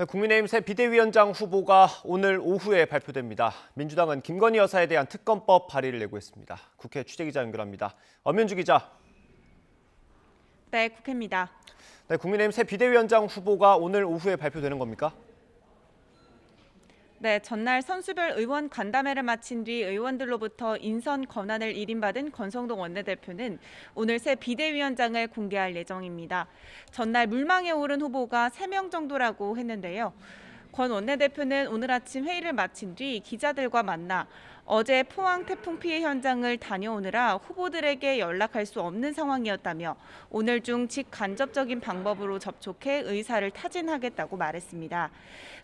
국민의힘 새 비대위원장 후보가 오늘 오후에 발표됩니다. 민주당은 김건희 여사에 대한 특검법 발의를 예고했습니다. 국회 취재기자 연결합니다. 엄윤주 기자. 네, 국회입니다. 네, 국민의힘 새 비대위원장 후보가 오늘 오후에 발표되는 겁니까? 네, 전날 선수별 의원 간담회를 마친 뒤 의원들로부터 인선 권한을 일임받은 권성동 원내대표는 오늘 새 비대위원장을 공개할 예정입니다. 전날 물망에 오른 후보가 3명 정도라고 했는데요. 권 원내대표는 오늘 아침 회의를 마친 뒤 기자들과 만나 어제 포항 태풍 피해 현장을 다녀오느라 후보들에게 연락할 수 없는 상황이었다며 오늘 중 직간접적인 방법으로 접촉해 의사를 타진하겠다고 말했습니다.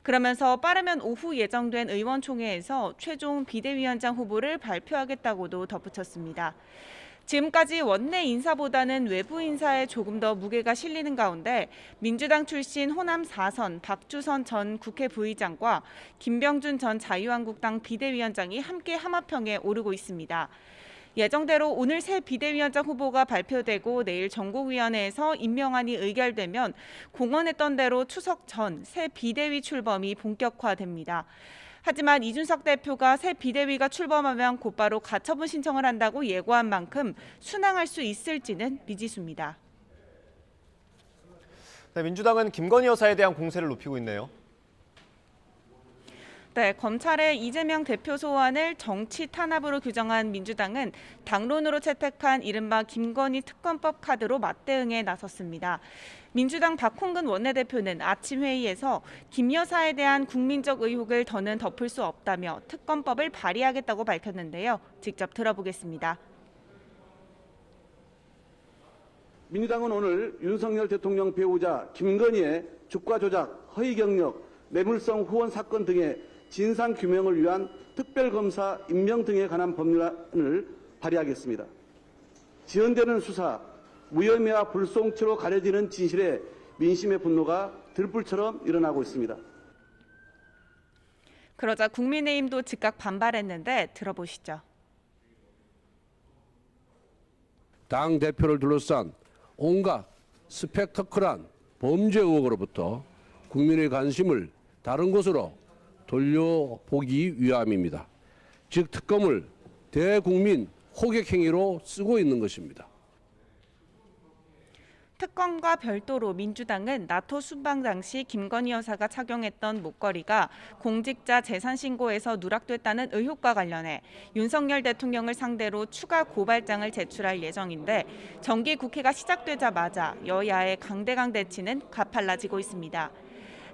그러면서 빠르면 오후 예정된 의원총회에서 최종 비대위원장 후보를 발표하겠다고도 덧붙였습니다. 지금까지 원내 인사보다는 외부 인사에 조금 더 무게가 실리는 가운데 민주당 출신 호남 4선 박주선 전 국회 부의장과 김병준 전 자유한국당 비대위원장이 함께 하마평에 오르고 있습니다. 예정대로 오늘 새 비대위원장 후보가 발표되고 내일 전국위원회에서 임명안이 의결되면 공언했던 대로 추석 전 새 비대위 출범이 본격화됩니다. 하지만 이준석 대표가 새 비대위가 출범하면 곧바로 가처분 신청을 한다고 예고한 만큼 순항할 수 있을지는 미지수입니다. 네, 민주당은 김건희 여사에 대한 공세를 높이고 있네요. 네, 검찰의 이재명 대표 소환을 정치 탄압으로 규정한 민주당은 당론으로 채택한 이른바 김건희 특검법 카드로 맞대응에 나섰습니다. 민주당 박홍근 원내대표는 아침 회의에서 김 여사에 대한 국민적 의혹을 더는 덮을 수 없다며 특검법을 발의하겠다고 밝혔는데요. 직접 들어보겠습니다. 민주당은 오늘 윤석열 대통령 배우자 김건희의 주가 조작, 허위 경력, 뇌물성 후원 사건 등의 진상 규명을 위한 특별검사 임명 등에 관한 법률안을 발의하겠습니다. 지연되는 수사, 무혐의와 불송치로 가려지는 진실에 민심의 분노가 들불처럼 일어나고 있습니다. 그러자 국민의힘도 즉각 반발했는데 들어보시죠. 당 대표를 둘러싼 온갖 스펙터클한 범죄 의혹으로부터 국민의 관심을 다른 곳으로 돌려보기 위함입니다. 즉 특검을 대국민 호객 행위로 쓰고 있는 것입니다. 특검과 별도로 민주당은 나토 순방 당시 김건희 여사가 착용했던 목걸이가 공직자 재산 신고에서 누락됐다는 의혹과 관련해 윤석열 대통령을 상대로 추가 고발장을 제출할 예정인데 정기 국회가 시작되자마자 여야의 강대강 대치는 가팔라지고 있습니다.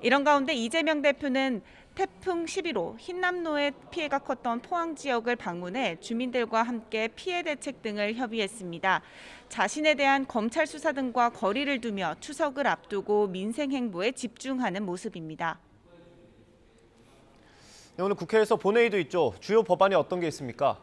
이런 가운데 이재명 대표는 태풍 11호 흰남노의 피해가 컸던 포항 지역을 방문해 주민들과 함께 피해 대책 등을 협의했습니다. 자신에 대한 검찰 수사 등과 거리를 두며 추석을 앞두고 민생 행보에 집중하는 모습입니다. 네, 오늘 국회에서 본회의도 있죠. 주요 법안이 어떤 게 있습니까?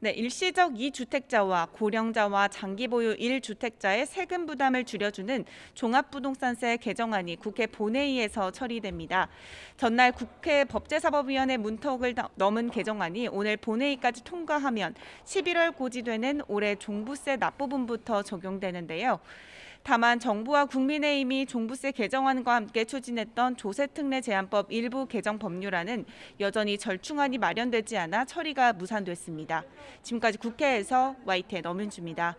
네, 일시적 2주택자와 고령자와 장기 보유 1주택자의 세금 부담을 줄여주는 종합부동산세 개정안이 국회 본회의에서 처리됩니다. 전날 국회 법제사법위원회 문턱을 넘은 개정안이 오늘 본회의까지 통과하면 11월 고지되는 올해 종부세 납부분부터 적용되는데요. 다만 정부와 국민의힘이 종부세 개정안과 함께 추진했던 조세특례 제한법 일부 개정 법률안은 여전히 절충안이 마련되지 않아 처리가 무산됐습니다. 지금까지 국회에서 YTN 엄윤주입니다.